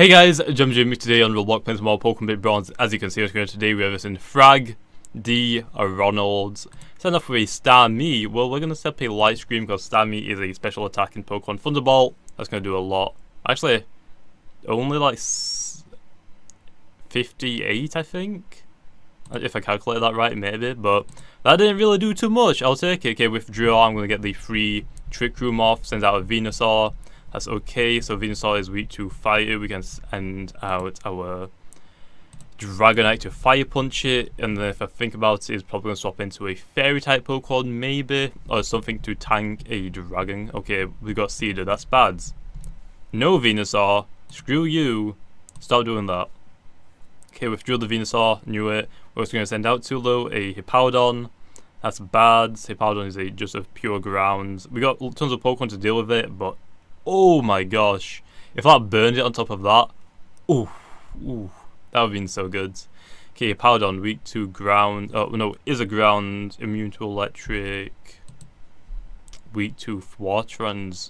Hey guys, JamiyJamie today on Roblox playing some more Pokemon Bit Bronze. As you can see on screen today, we have this in FragDRonaldo. Starting off with a Starmie. Well, we're going to set up a light screen because Starmie is a special attack in Pokemon Thunderbolt. That's going to do a lot. Actually, only like 58, I think. If I calculated that right, maybe. But that didn't really do too much. I'll take it. Okay, withdraw. I'm going to get the free Trick Room off. Sends out a Venusaur. That's okay, so Venusaur is weak to fire. We can send out our Dragonite to fire punch it, and then if I think about it, it's probably going to swap into a fairy type Pokemon, maybe, or something to tank a dragon. Okay, we got Cedar, that's bad. No Venusaur, screw you, stop doing that. Okay, withdrew the Venusaur, knew it. We're also going to send out too low a Hippowdon. That's bad. Hippowdon is just a pure ground. We got tons of Pokemon to deal with it, but oh my gosh, if that burned it on top of that, ooh, that would have been so good. Okay, Hippowdon, weak to ground, oh no, is a ground, immune to electric, weak to water and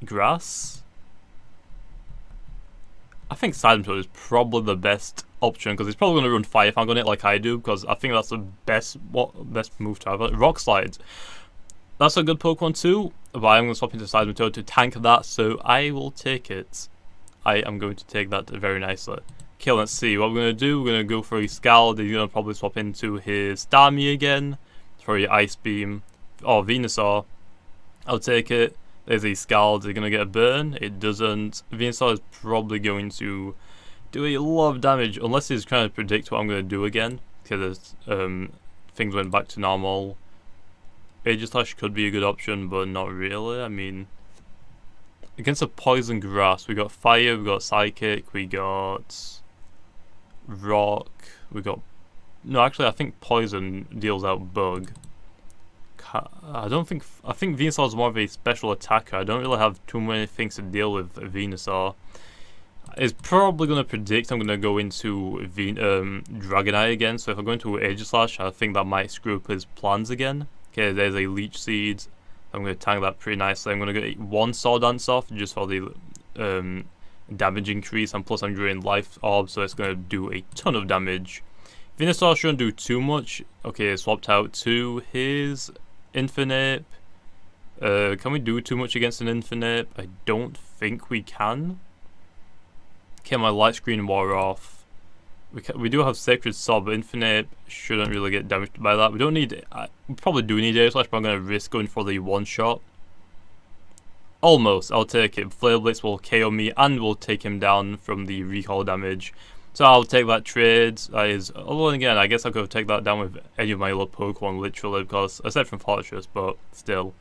grass. I think Sidementor is probably the best option because it's probably going to run Fire Fang on it like I do, because I think that's the best move to have. Rock Slide. That's a good Pokemon too, but I'm going to swap into Sidementor to tank that, so I will take it. I am going to take that very nicely. Okay, let's see what we're going to do. We're going to go for a Scald. He's going to probably swap into his Starmie again for a Ice Beam. Or Venusaur. I'll take it. There's a Scald. Is it going to get a burn? It doesn't. Venusaur is probably going to do a lot of damage, unless he's trying to predict what I'm going to do again, because things went back to normal. Aegislash could be a good option, but not really. I mean, against a poison grass, we got fire, we got psychic, we got rock, we got... No, actually, I think poison deals out bug. I think Venusaur is more of a special attacker. I don't really have too many things to deal with Venusaur. It's probably going to predict I'm going to go into Dragonite again, so if I go into Aegislash, I think that might screw up his plans again. Okay, there's a Leech Seed. I'm going to tank that pretty nicely. I'm going to get one Sword Dance off just for the damage increase, and plus I'm drawing Life Orb, so it's going to do a ton of damage. Venusaur shouldn't do too much. Okay, swapped out to his Infinite. Can we do too much against an Infinite? I don't think we can. Okay, my light screen wore off. We do have Sacred Sword, but Infinite shouldn't really get damaged by that. We don't need... we probably do need Aegislash, but I'm going to risk going for the one-shot. Almost, I'll take it. Flare Blitz will KO me and will take him down from the recall damage. So I'll take that trade. That is... Although again, I guess I could have taken that down with any of my other Pokemon, literally, because... Aside from Fortress, but still.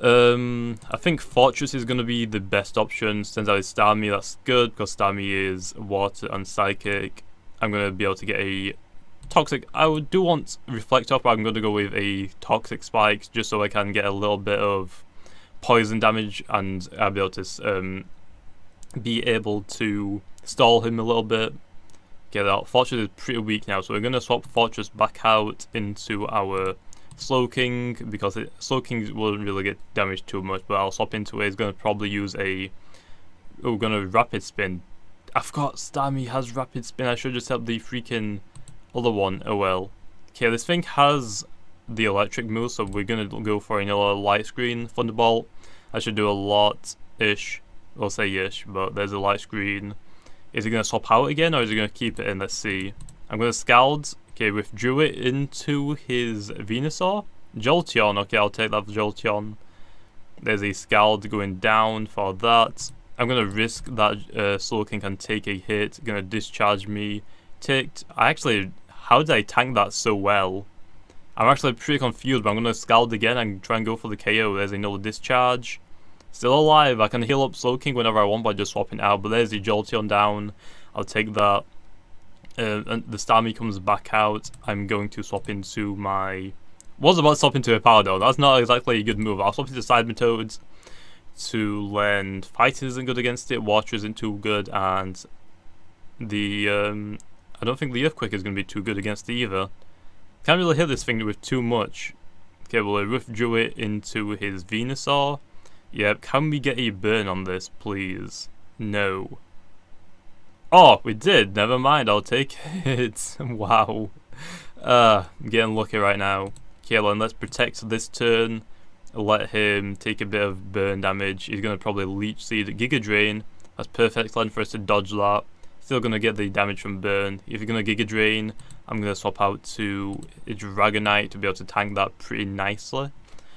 I think Fortress is going to be the best option. Sends out his Starmie, that's good, because Starmie is water and psychic. I'm going to be able to get a toxic... I do want Reflect Off, but I'm going to go with a Toxic Spike, just so I can get a little bit of poison damage, and I'll be able to stall him a little bit. Get out. Fortress is pretty weak now, so we're going to swap Fortress back out into our Slowking, because Slowking won't really get damaged too much, but I'll swap into it. It's going to probably use a... Oh, we're going to Rapid Spin. I forgot Starmie has Rapid Spin. I should just have the freaking other one. Oh well. Okay, this thing has the electric move, so we're going to go for another Light Screen Thunderbolt. I should do a lot-ish. I'll say ish, but there's a Light Screen. Is it going to swap out again, or is it going to keep it in? Let's see. I'm going to Scald. Okay, withdrew it into his Venusaur. Jolteon, okay, I'll take that for Jolteon. There's a Scald going down for that. I'm going to risk that Slowking can take a hit. Going to discharge me. How did I tank that so well? I'm actually pretty confused, but I'm going to Scald again and try and go for the KO. There's another discharge. Still alive. I can heal up Slowking whenever I want by just swapping out, but there's the Jolteon down. I'll take that. And the Starmie comes back out. I'm going to swap into my... Was about to swap into a Hippowdon. That's not exactly a good move. I'll swap into Sidementor to learn Fight isn't good against it, Water isn't too good, and the... I don't think the Earthquake is going to be too good against it either. Can't really hit this thing with too much. Okay, well I withdrew it into his Venusaur. Yep, can we get a burn on this, please? No. Oh, we did. Never mind, I'll take it. Wow. I'm getting lucky right now. Kalen, let's protect this turn. Let him take a bit of burn damage. He's going to probably Leech Seed Giga Drain. That's perfect land for us to dodge that. Still going to get the damage from burn. If you're going to Giga Drain, I'm going to swap out to a Dragonite to be able to tank that pretty nicely.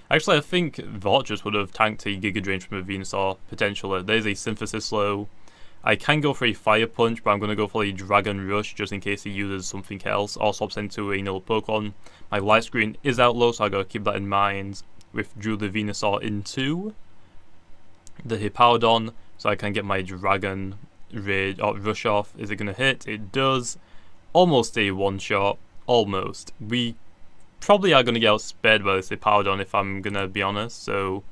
Actually, I think Fortress would have tanked a Giga Drain from a Venusaur, potentially. There's a Synthesis low. I can go for a Fire Punch, but I'm going to go for a Dragon Rush just in case he uses something else or swaps into another Pokemon. My Light Screen is out low, so I got to keep that in mind. Withdrew the Venusaur into the Hippowdon, so I can get my Dragon Rage or Rush off. Is it going to hit? It does. Almost a one-shot. Almost. We probably are going to get outspared by this Hippowdon if I'm going to be honest, so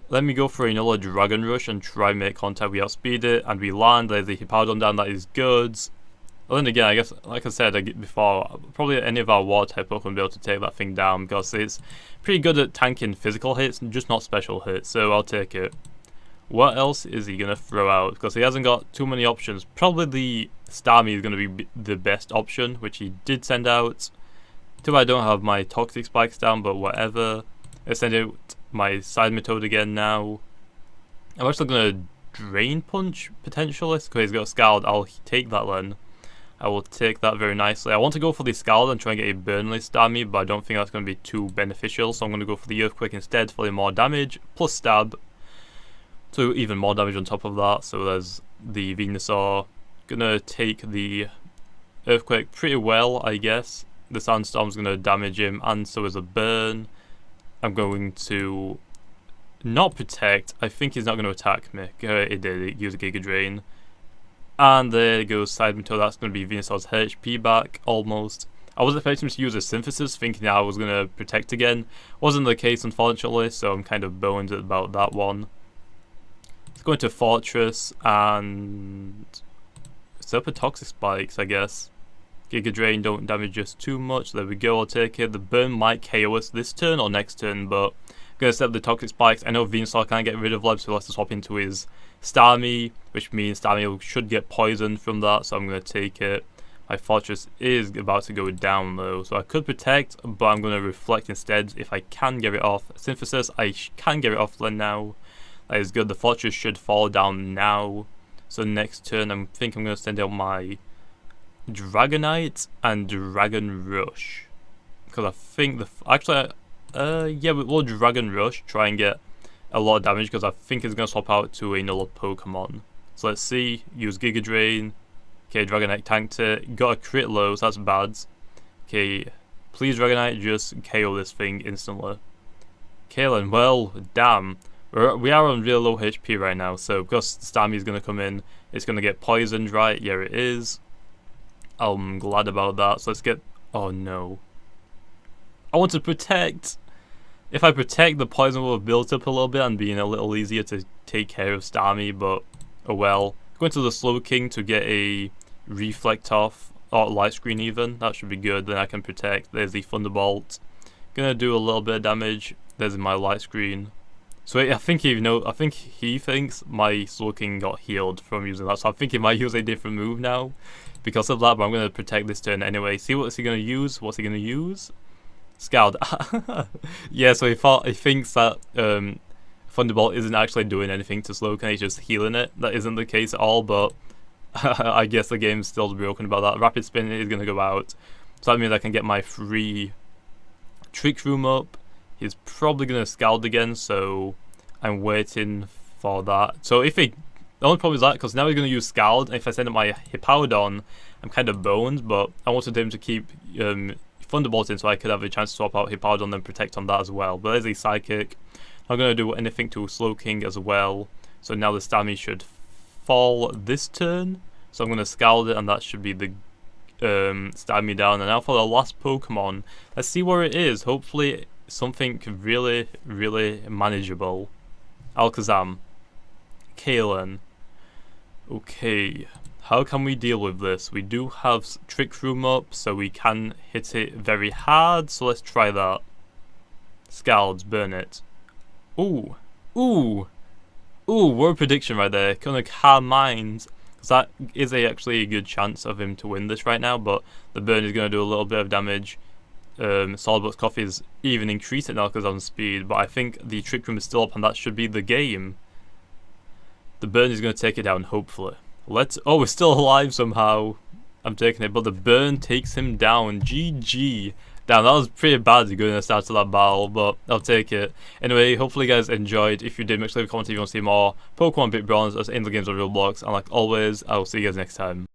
let me go for another Dragon Rush and try and make contact. We outspeed it and we land. There's a Hippowdon down, that is good. Well, then again, I guess, like I said before, probably any of our water type Pokemon will be able to take that thing down because it's pretty good at tanking physical hits, just not special hits, so I'll take it. What else is he going to throw out? Because he hasn't got too many options. Probably the Starmie is going to be the best option, which he did send out. Too bad I don't have my Toxic Spikes down, but whatever. Let's send out my Seismitoad again now. I'm actually going to Drain Punch, potentially, because he's got a Scald. I'll take that then. I will take that very nicely. I want to go for the Scald and try and get a Burnley Starmie, but I don't think that's going to be too beneficial, so I'm going to go for the Earthquake instead for the more damage, plus Stab. So even more damage on top of that, so there's the Venusaur. Gonna take the Earthquake pretty well, I guess. The Sandstorm's gonna damage him, and so is a Burn. I'm going to not protect. I think he's not going to attack me. It did. It used a Giga Drain. And there goes Seismitoad. That's going to be Venusaur's HP back, almost. I was expecting him to use a Synthesis, thinking I was going to protect again. Wasn't the case, unfortunately, so I'm kind of boned about that one. Let's go into Fortress and Super Toxic Spikes, I guess. Giga Drain don't damage us too much. There we go, I'll take it. The Burn might KO us this turn or next turn, but I'm going to set up the Toxic Spikes. I know Venusaur can't get rid of Leb, so he'll have to swap into his Starmie, which means Starmie should get poisoned from that, so I'm going to take it. My Fortress is about to go down though, so I could protect, but I'm going to Reflect instead if I can get it off. Synthesis, I can get it off then now. That is good. The Fortress should fall down now. So next turn, I think I'm going to send out my Dragonite and Dragon Rush, because I think yeah, we'll Dragon Rush, try and get a lot of damage, because I think it's going to swap out to another Pokemon. So let's see, use Giga Drain. Okay, Dragonite tanked it, got a crit low, so that's bad. Okay, please Dragonite, just KO this thing instantly. Kalen, well, damn. We are on real low HP right now, so because Starmie is going to come in, it's going to get poisoned, right? Yeah, it is. I'm glad about that. So let's get... Oh no. I want to protect. If I protect, the poison will have built up a little bit and being a little easier to take care of Starmie, but oh well. Going to the Slow King to get a Reflect off, or Light Screen even. That should be good, then I can protect. There's the Thunderbolt. Gonna do a little bit of damage. There's my Light Screen. So I think he thinks my Slow King got healed from using that, so I think he might use a different move now because of that, but I'm going to protect this turn anyway. See what's he going to use? What's he going to use? Scald. Yeah, so he thinks that Thunderbolt isn't actually doing anything to Slow King, he's just healing it. That isn't the case at all, but I guess the game's still broken about that. Rapid Spin is going to go out, so that means I can get my free Trick Room up. He's probably going to Scald again, so I'm waiting for that. So if he... The only problem is that, because now he's going to use Scald, and if I send up my Hippowdon, I'm kind of boned, but I wanted him to keep Thunderbolt in so I could have a chance to swap out Hippowdon and protect on that as well. But there's a Psychic. I'm going to do anything to Slow King as well. So now the Starmie should fall this turn. So I'm going to Scald it, and that should be the Starmie down. And now for the last Pokemon, let's see where it is. Hopefully something really, really manageable. Alakazam. Kalen. Okay, how can we deal with this? We do have Trick Room up, so we can hit it very hard, so let's try that. Scalds, burn it. Ooh. Ooh! Ooh, word prediction right there. Gonna calm minds. Because that is actually a good chance of him to win this right now, but the burn is going to do a little bit of damage. Solidbox Coffee is even increased it now because on speed, but I think the Trick Room is still up and that should be the game. The burn is going to take it down, hopefully. Oh, we're still alive somehow. I'm taking it, but the burn takes him down. GG. Damn, that was pretty bad going to start to that battle, but I'll take it. Anyway, hopefully you guys enjoyed. If you did, make sure to leave a comment if you want to see more Pokemon Bit Bronze in the games of Roblox. And like always, I will see you guys next time.